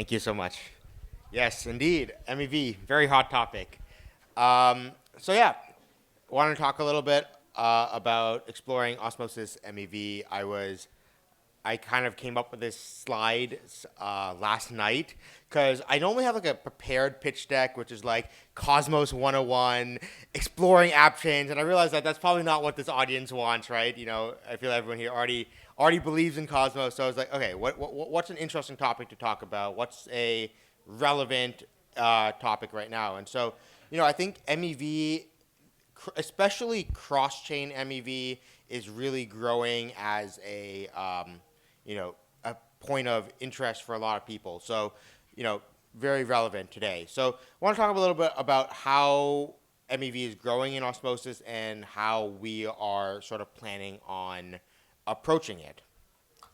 Thank you so much. Yes, indeed. MEV, very hot topic. So yeah, want to talk a little bit about exploring Osmosis MEV. I kind of came up with this slide last night because I normally have like a prepared pitch deck, which is like Cosmos 101, exploring app chains, and I realized that that's probably not what this audience wants, right? You know, I feel everyone here already believes in Cosmos, so I was like, okay, what's an interesting topic to talk about? What's a relevant topic right now? And so, you know, I think MEV, especially cross-chain MEV, is really growing as a point of interest for a lot of people. So, you know, very relevant today. So I want to talk a little bit about how MEV is growing in Osmosis and how we are sort of planning on approaching it.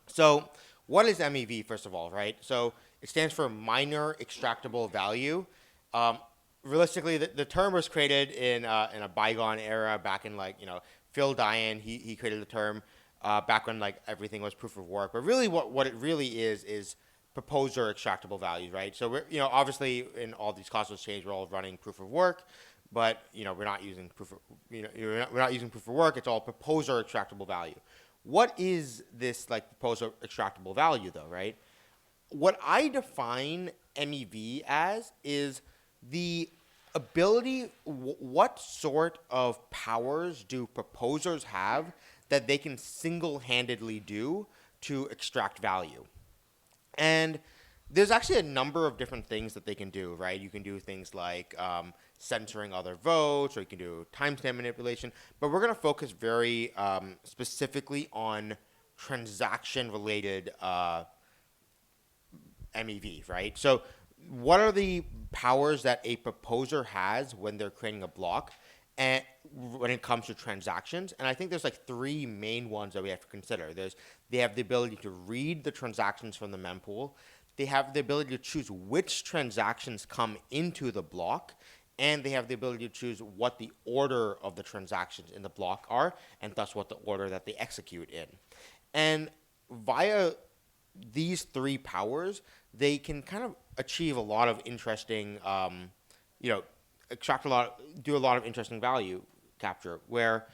So what is MEV, first of all, right? So it stands for minor extractable value. Um, Realistically, the term was created in a bygone era, back in Phil Dyan. He created the term back when like everything was proof of work. But really, what it really is proposer extractable values, right? So we're obviously in all these Cosmos chains we're all running proof of work, but we're not using we're not using proof of work. It's all proposer extractable value. What is this like proposer extractable value though, right? What I define MEV as is the ability, what sort of powers do proposers have that they can single-handedly do to extract value? And there's actually a number of different things that they can do, right? You can do things like censoring other votes, or you can do timestamp manipulation, but we're going to focus very specifically on transaction-related MEV, right? So what are the powers that a proposer has when they're creating a block and when it comes to transactions? And I think there's like three main ones that we have to consider. They have the ability to read the transactions from the mempool. They have the ability to choose which transactions come into the block, and they have the ability to choose what the order of the transactions in the block are, and thus what the order that they execute in. And via these three powers, they can kind of achieve a lot of interesting, do a lot of interesting value capture, where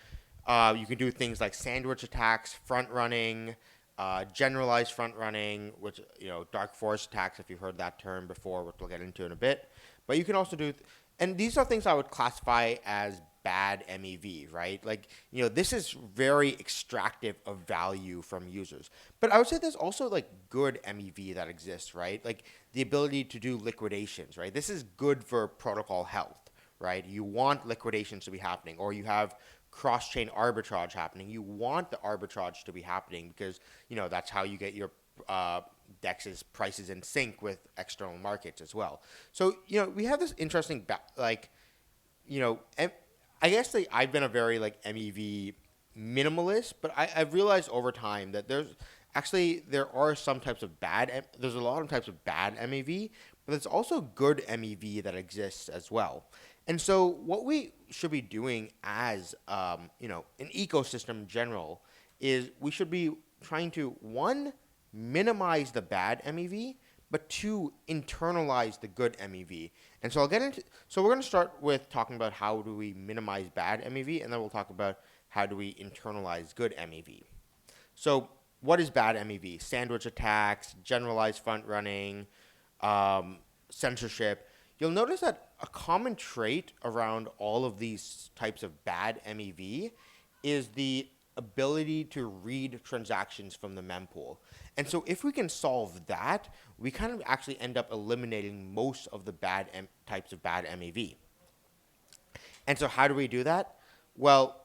you can do things like sandwich attacks, front running, generalized front running, which, dark forest attacks, if you've heard that term before, which we'll get into in a bit. But you can also do, and these are things I would classify as bad MEV, right? Like, this is very extractive of value from users. But I would say there's also like good MEV that exists, right? Like the ability to do liquidations, right? This is good for protocol health, right? You want liquidations to be happening, or you have cross-chain arbitrage happening. You want the arbitrage to be happening because, that's how you get your DEX's prices in sync with external markets as well. So, we have this interesting, I guess I've been a very like MEV minimalist, but I've realized over time that there are some types of there's a lot of types of bad MEV, but there's also good MEV that exists as well. And so what we should be doing as, an ecosystem in general is we should be trying to, one, minimize the bad MEV, but two, internalize the good MEV. And so so we're going to start with talking about how do we minimize bad MEV, and then we'll talk about how do we internalize good MEV. So what is bad MEV? Sandwich attacks, generalized front running, censorship. You'll notice that a common trait around all of these types of bad MEV is the ability to read transactions from the mempool. And so if we can solve that, we kind of actually end up eliminating most of the types of bad MEV. And so how do we do that? Well,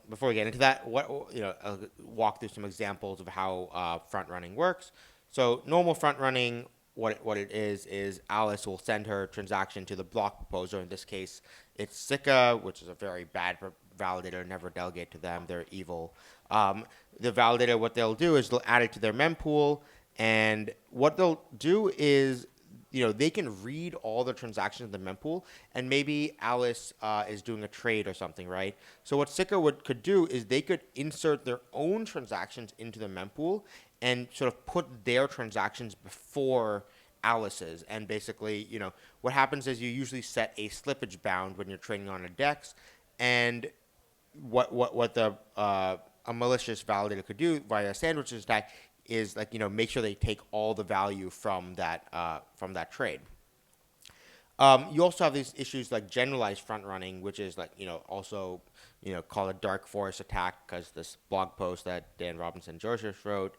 before we get into that, I'll walk through some examples of how front running works. So normal front running, what it is Alice will send her transaction to the block proposer. In this case, it's Sika, which is a very bad validator. Never delegate to them. They're evil. The validator, what they'll do is they'll add it to their mempool, and what they'll do is, they can read all the transactions in the mempool, and maybe Alice is doing a trade or something, right? So what Sika could do is they could insert their own transactions into the mempool and sort of put their transactions before Alice's. And basically, what happens is you usually set a slippage bound when you're trading on a DEX, and what the a malicious validator could do via a sandwiches attack is like make sure they take all the value from that trade. You also have these issues like generalized front running, which is like also called a dark forest attack because this blog post that Dan Robinson Joseph wrote.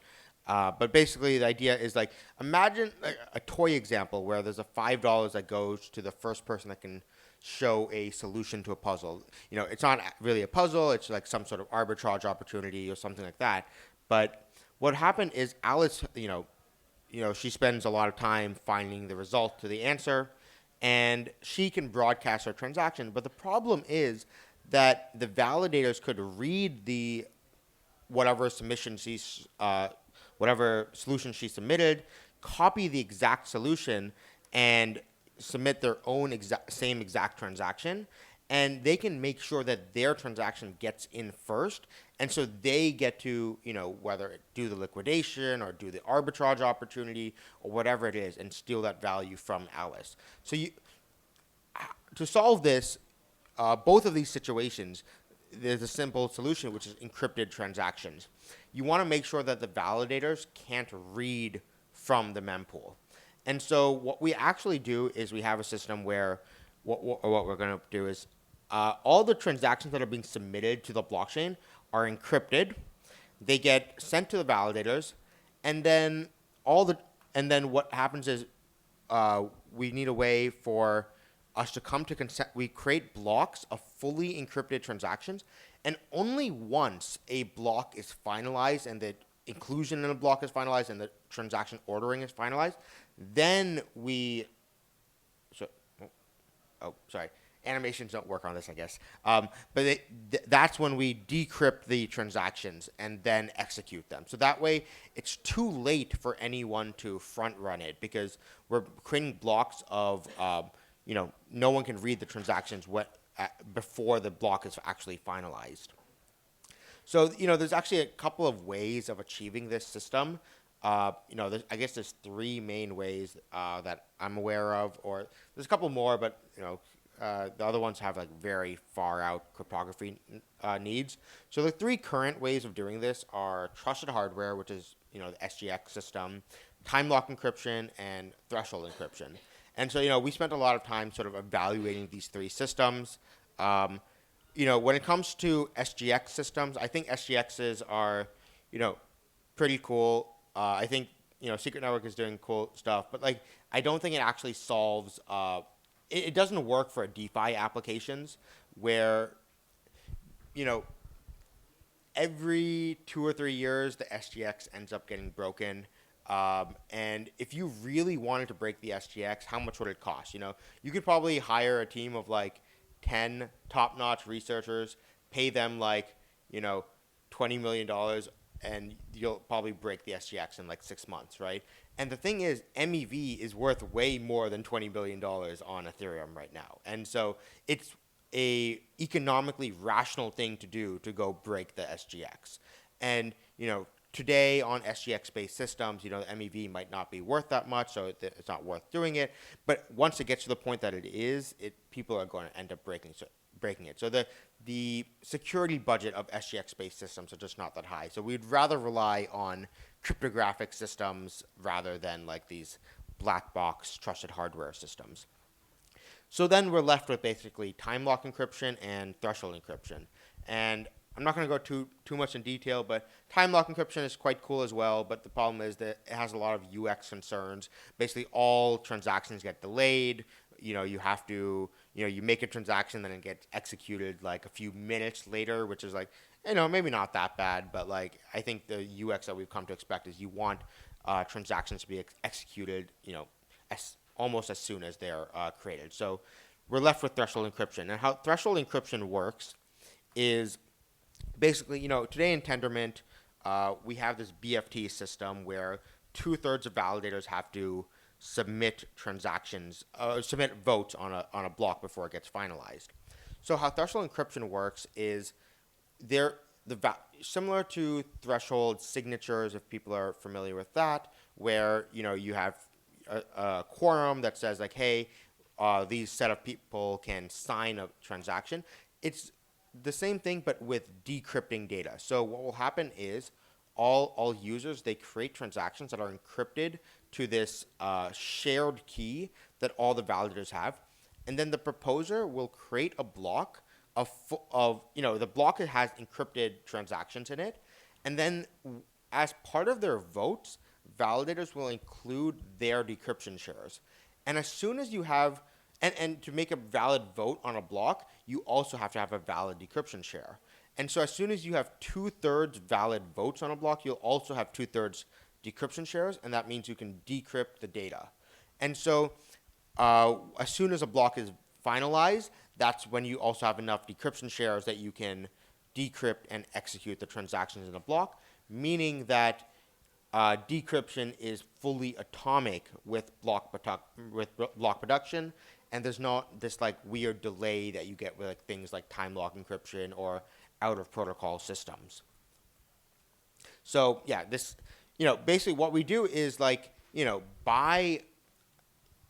But basically, the idea is like imagine a toy example where there's a $5 that goes to the first person that can show a solution to a puzzle. It's not really a puzzle; it's like some sort of arbitrage opportunity or something like that. But what happened is Alice, she spends a lot of time finding the result to the answer, and she can broadcast her transaction. But the problem is that the validators could read the whatever whatever solution she submitted, copy the exact solution, and submit their own same exact transaction. And they can make sure that their transaction gets in first. And so they get to, whether do the liquidation or do the arbitrage opportunity or whatever it is and steal that value from Alice. So to solve this, both of these situations, there's a simple solution, which is encrypted transactions. You want to make sure that the validators can't read from the mempool. And so what we actually do is we have a system where what we're going to do is all the transactions that are being submitted to the blockchain are encrypted. They get sent to the validators, and then what happens is we need a way for us to come to consent. We create blocks of fully encrypted transactions, and only once a block is finalized and the inclusion in a block is finalized and the transaction ordering is finalized, then animations don't work on this, I guess. But that's when we decrypt the transactions and then execute them. So that way, it's too late for anyone to front run it because we're creating blocks of, no one can read the transactions before the block is actually finalized. So, there's actually a couple of ways of achieving this system. I guess there's three main ways that I'm aware of, or there's a couple more, but, the other ones have like very far out cryptography needs. So the three current ways of doing this are trusted hardware, which is, the SGX system, time lock encryption, and threshold encryption. And so, we spent a lot of time sort of evaluating these three systems. When it comes to SGX systems, I think SGXs are, pretty cool. I think, Secret Network is doing cool stuff, but like, I don't think it actually solves, it doesn't work for DeFi applications where, every 2 or 3 years, the SGX ends up getting broken. And if you really wanted to break the SGX, how much would it cost? You could probably hire a team of like 10 top-notch researchers, pay them like, $20 million, and you'll probably break the SGX in like 6 months, right? And the thing is, MEV is worth way more than $20 billion on Ethereum right now. And so it's a economically rational thing to do to go break the SGX. And, today on SGX-based systems, the MEV might not be worth that much, so it's not worth doing it. But once it gets to the point that it is, people are going to end up breaking it. So the security budget of SGX-based systems are just not that high. So we'd rather rely on cryptographic systems rather than like these black box trusted hardware systems. So then we're left with basically time lock encryption and threshold encryption. And I'm not going to go too much in detail, but time lock encryption is quite cool as well. But the problem is that it has a lot of UX concerns. Basically, all transactions get delayed. You have to, you make a transaction, then it gets executed like a few minutes later, which is like, maybe not that bad. But like, I think the UX that we've come to expect is you want transactions to be executed, almost as soon as they're created. So we're left with threshold encryption. And how threshold encryption works is basically, today in Tendermint, we have this BFT system where 2/3 of validators have to submit votes on a block before it gets finalized. So how threshold encryption works is similar to threshold signatures, if people are familiar with that, where you have a quorum that says like, hey, these set of people can sign a transaction. It's the same thing, but with decrypting data. So what will happen is all users, they create transactions that are encrypted to this shared key that all the validators have. And then the proposer will create a block of the block that has encrypted transactions in it. And then as part of their votes, validators will include their decryption shares. And as soon as you have, and to make a valid vote on a block, you also have to have a valid decryption share. And so as soon as you have 2/3 valid votes on a block, you'll also have 2/3 decryption shares, and that means you can decrypt the data. And so as soon as a block is finalized, that's when you also have enough decryption shares that you can decrypt and execute the transactions in a block, meaning that decryption is fully atomic with block production, and there's not this like weird delay that you get with like things like time lock encryption or out of protocol systems. So yeah, this, basically what we do is like, by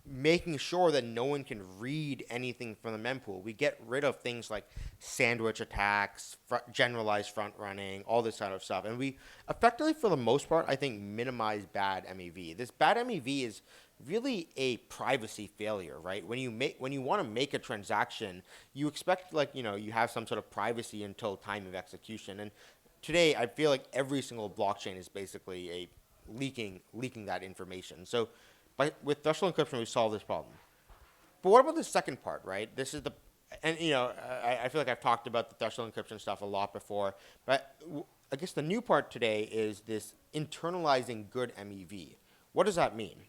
making sure that no one can read anything from the mempool, we get rid of things like sandwich attacks, generalized front running, all this kind of stuff. And we effectively, for the most part, I think, minimize bad MEV. This bad MEV is really a privacy failure, right? When you want to make a transaction, you expect like, you have some sort of privacy until time of execution. And today, I feel like every single blockchain is basically a leaking that information. So with threshold encryption, we solve this problem. But what about the second part, right? This is I feel like I've talked about the threshold encryption stuff a lot before, but I guess the new part today is this internalizing good MEV. What does that mean?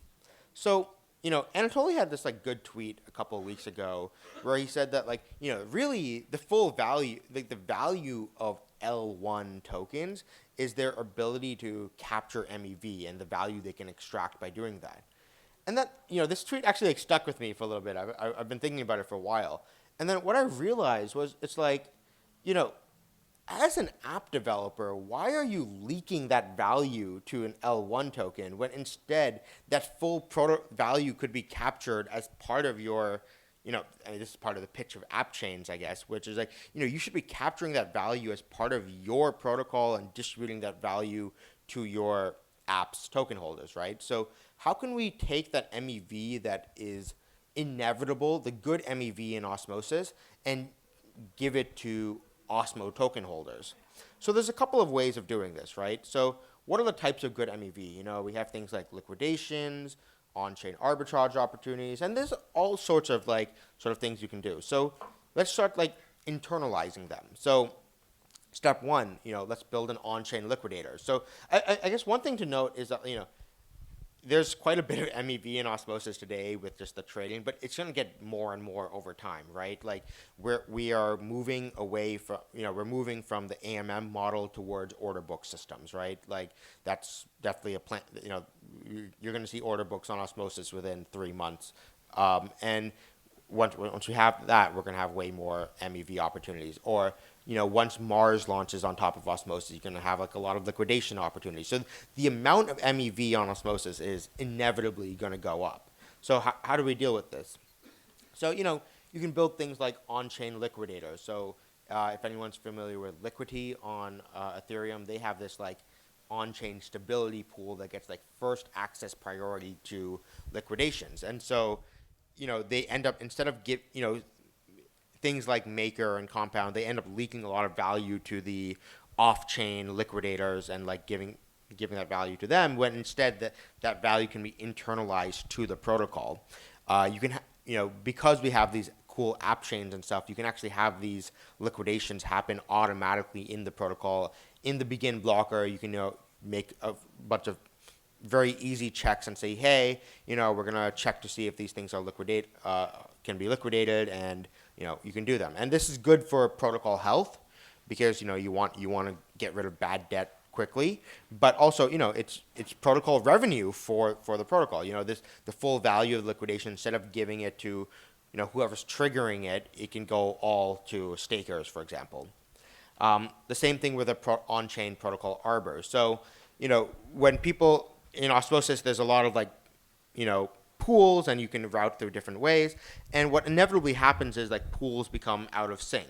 So, Anatoly had this like good tweet a couple of weeks ago where he said that like, really the full value, like the value of L1 tokens is their ability to capture MEV and the value they can extract by doing that. And that, this tweet actually like stuck with me for a little bit. I've been thinking about it for a while. And then what I realized was it's like, as an app developer, why are you leaking that value to an L1 token when instead that full value could be captured as part of your, this is part of the pitch of app chains, I guess, which is like, you should be capturing that value as part of your protocol and distributing that value to your app's token holders, right? So how can we take that MEV that is inevitable, the good MEV in Osmosis, and give it to Osmo token holders? So there's a couple of ways of doing this, right? So what are the types of good MEV? We have things like liquidations, on-chain arbitrage opportunities, and there's all sorts of like sort of things you can do. So let's start like internalizing them. So step one, let's build an on-chain liquidator. So I guess one thing to note is that, there's quite a bit of MEV in Osmosis today with just the trading, but it's going to get more and more over time, right? Like we are moving away from, we're moving from the AMM model towards order book systems, right? Like that's definitely a plan. You're going to see order books on Osmosis within 3 months, and once we have that, we're going to have way more MEV opportunities. Or once Mars launches on top of Osmosis, you're going to have like a lot of liquidation opportunities. So the amount of MEV on Osmosis is inevitably going to go up. So how do we deal with this? So, you can build things like on-chain liquidators. So if anyone's familiar with Liquidity on Ethereum, they have this like on-chain stability pool that gets like first access priority to liquidations. And so, they end up, instead of things like Maker and Compound, they end up leaking a lot of value to the off-chain liquidators and like giving that value to them, when instead that value can be internalized to the protocol. You can, because we have these cool app chains and stuff, you can actually have these liquidations happen automatically in the protocol. In the begin blocker, you can make a bunch of very easy checks and say, hey, we're gonna check to see if these things are can be liquidated, and you can do them. And this is good for protocol health because you want to get rid of bad debt quickly, but also it's protocol revenue for the protocol. The full value of liquidation, instead of giving it to whoever's triggering it, it can go all to stakers, for example. The same thing with a on-chain protocol arbor. So when people in Osmosis, there's a lot of like, pools, and you can route through different ways. And what inevitably happens is like pools become out of sync.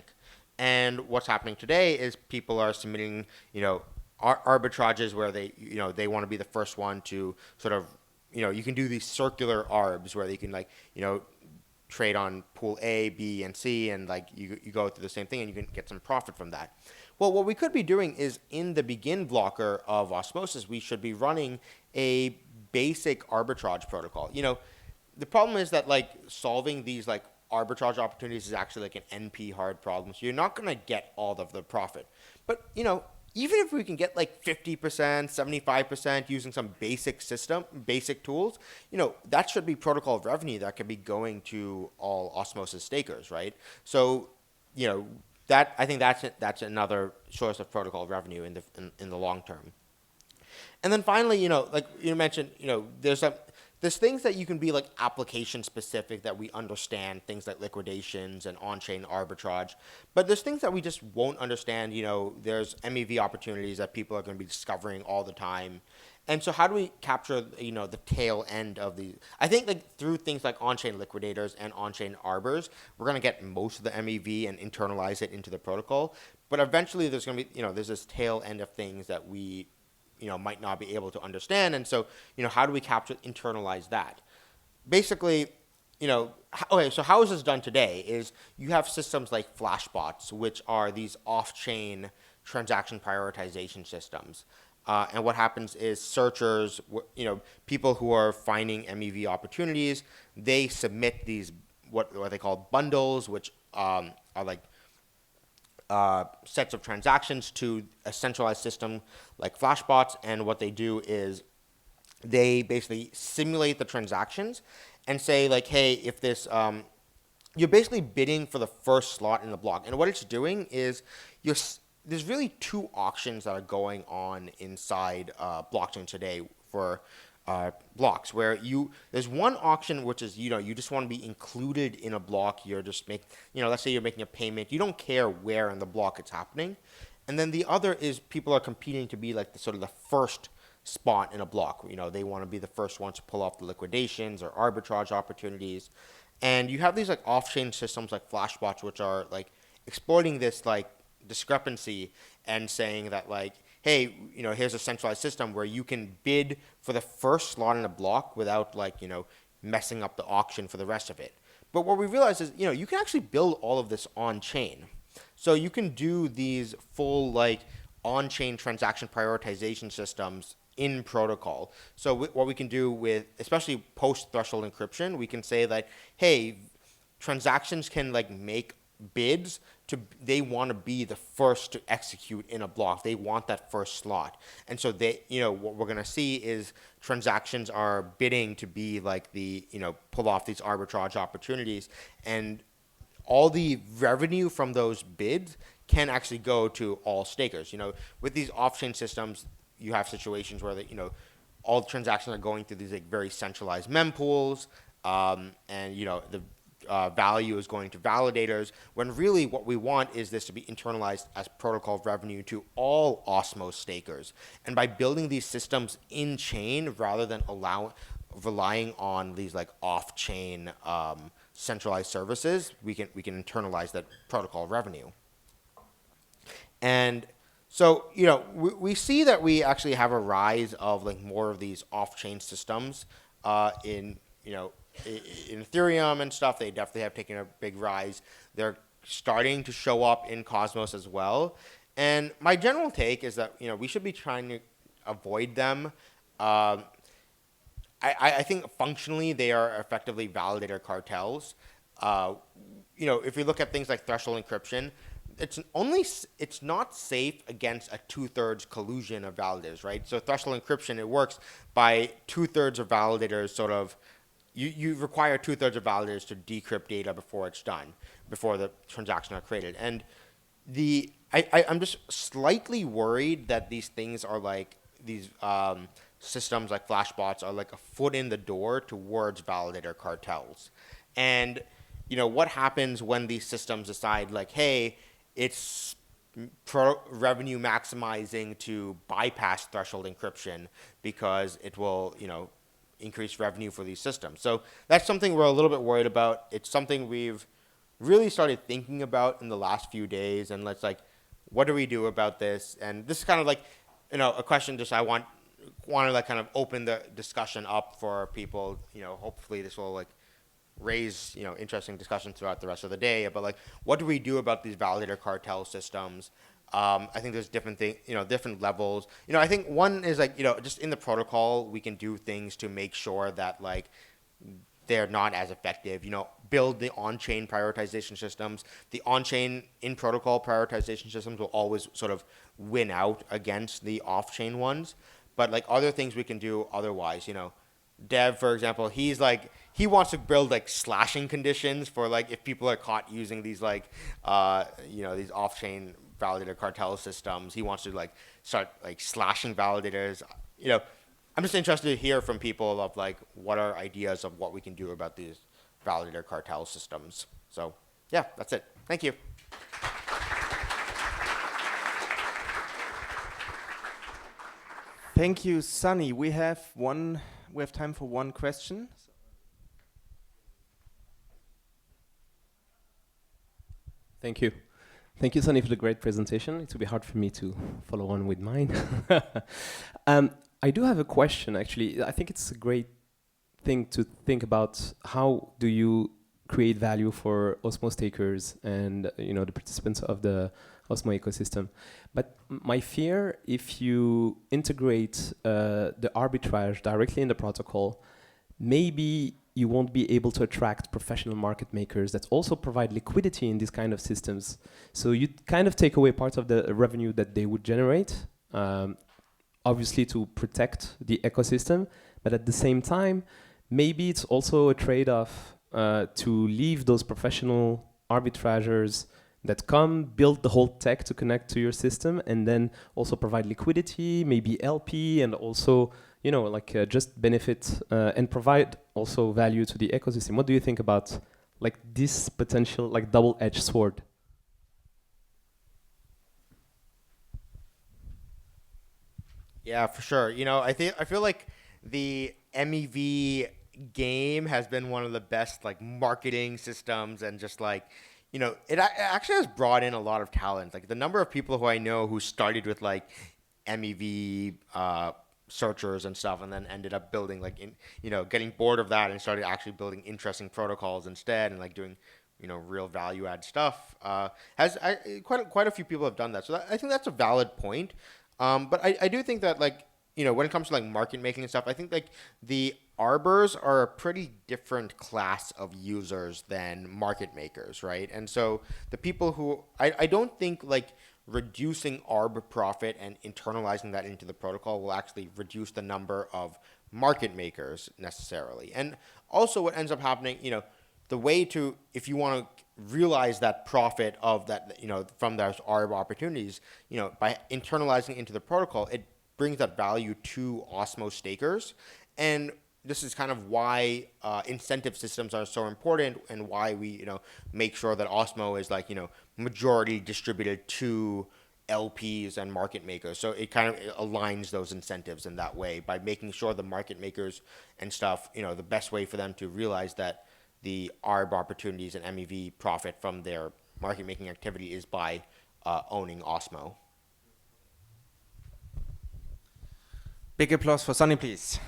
And what's happening today is people are submitting, arbitrages where they want to be the first one to sort of, you can do these circular arbs where they can trade on pool A, B, and C, and like you go through the same thing and you can get some profit from that. Well, what we could be doing is in the begin blocker of Osmosis, we should be running a basic arbitrage protocol. The problem is that like solving these like arbitrage opportunities is actually like an NP hard problem. So you're not going to get all of the profit. But, even if we can get like 50%, 75% using some basic tools, that should be protocol revenue that could be going to all Osmosis stakers, right? So, that I think that's another source of protocol revenue in the long term. And then finally, like you mentioned, there's things that you can be like application specific that we understand, things like liquidations and on-chain arbitrage. But there's things that we just won't understand. There's MEV opportunities that people are going to be discovering all the time. And so how do we capture, the tail end of these? I think like through things like on-chain liquidators and on-chain arbors, we're going to get most of the MEV and internalize it into the protocol. But eventually there's going to be, there's this tail end of things that we might not be able to understand. And so, how do we internalize that? Basically, okay, so how is this done today is you have systems like Flashbots, which are these off-chain transaction prioritization systems. And what happens is searchers, people who are finding MEV opportunities, they submit these, what they call bundles, which are like sets of transactions to a centralized system like Flashbots, and what they do is they basically simulate the transactions and say like, hey, if this, you're basically bidding for the first slot in the block, and what it's doing is there's really two auctions that are going on inside blockchain today for blocks, where there's one auction which is you just want to be included in a block. You're just let's say you're making a payment, you don't care where in the block it's happening. And then the other is people are competing to be like the first spot in a block. They want to be the first ones to pull off the liquidations or arbitrage opportunities. And you have these like off-chain systems like Flashbots, which are like exploiting this like discrepancy and saying that like, hey, here's a centralized system where you can bid for the first slot in a block without like, messing up the auction for the rest of it. But what we realize is, you can actually build all of this on chain. So you can do these full like on-chain transaction prioritization systems in protocol. So what we can do with, especially post-threshold encryption, we can say that, hey, transactions can like make bids they want to be the first to execute in a block. They want that first slot. And so what we're going to see is transactions are bidding to be like pull off these arbitrage opportunities, and all the revenue from those bids can actually go to all stakers. With these off-chain systems, you have situations where all the transactions are going through these like very centralized mempools, and the value is going to validators, when really what we want is this to be internalized as protocol revenue to all Osmos stakers. And by building these systems in chain rather than relying on these like off-chain centralized services, we can internalize that protocol revenue. And so we see that we actually have a rise of like more of these off-chain systems in Ethereum and stuff. They definitely have taken a big rise. They're starting to show up in Cosmos as well. And my general take is that we should be trying to avoid them. I think functionally they are effectively validator cartels. If we look at things like threshold encryption, it's not safe against a 2/3 collusion of validators, right? So threshold encryption, it works by 2/3 of validators sort of. You require 2/3 of validators to decrypt data before it's done, before the transactions are created. And I'm just slightly worried that these things are like these systems like Flashbots are like a foot in the door towards validator cartels. And what happens when these systems decide like, hey, it's revenue maximizing to bypass threshold encryption because it will increase revenue for these systems. So that's something we're a little bit worried about. It's something we've really started thinking about in the last few days, and let's like, what do we do about this? And this is kind of like, a question just I want to like kind of open the discussion up for people. Hopefully this will like raise interesting discussion throughout the rest of the day about like, what do we do about these validator cartel systems? I think there's different different levels. I think one is like, just in the protocol, we can do things to make sure that like they're not as effective. Build the on-chain prioritization systems. The on-chain in protocol prioritization systems will always sort of win out against the off-chain ones. But like other things we can do otherwise, Dev, for example, he wants to build like slashing conditions for like if people are caught using these like these off-chain validator cartel systems. He wants to like start like slashing validators. I'm just interested to hear from people of like what are ideas of what we can do about these validator cartel systems. So yeah, that's it. Thank you. Thank you, Sunny. We have time for one question. Thank you. Thank you, Sunny, for the great presentation. It will be hard for me to follow on with mine. I do have a question, actually. I think it's a great thing to think about. How do you create value for Osmo stakers and the participants of the Osmo ecosystem? But my fear, if you integrate the arbitrage directly in the protocol, maybe you won't be able to attract professional market makers that also provide liquidity in these kind of systems. So you kind of take away part of the revenue that they would generate, obviously to protect the ecosystem, but at the same time, maybe it's also a trade-off to leave those professional arbitrageurs that come, build the whole tech to connect to your system, and then also provide liquidity, maybe LP, and also just benefit and provide also value to the ecosystem. What do you think about like this potential like double-edged sword? Yeah, for sure. I feel like the MEV game has been one of the best like marketing systems, and just like it actually has brought in a lot of talent. Like the number of people who I know who started with like MEV searchers and stuff, and then ended up building like getting bored of that and started actually building interesting protocols instead, and like doing real value add stuff. Quite a few people have done that. So I think that's a valid point. But I do think that like when it comes to like market making and stuff, I think like the arbors are a pretty different class of users than market makers, right? And so the people who I don't think like reducing arb profit and internalizing that into the protocol will actually reduce the number of market makers necessarily. And also what ends up happening, the way to, if you want to realize that profit of that, from those arb opportunities, by internalizing into the protocol, it brings that value to Osmo stakers. And this is kind of why incentive systems are so important, and why we, make sure that Osmo is like, majority distributed to LPs and market makers. So it kind of aligns those incentives in that way by making sure the market makers and stuff, the best way for them to realize that the ARB opportunities and MEV profit from their market making activity is by owning Osmo. Big applause for Sunny, please.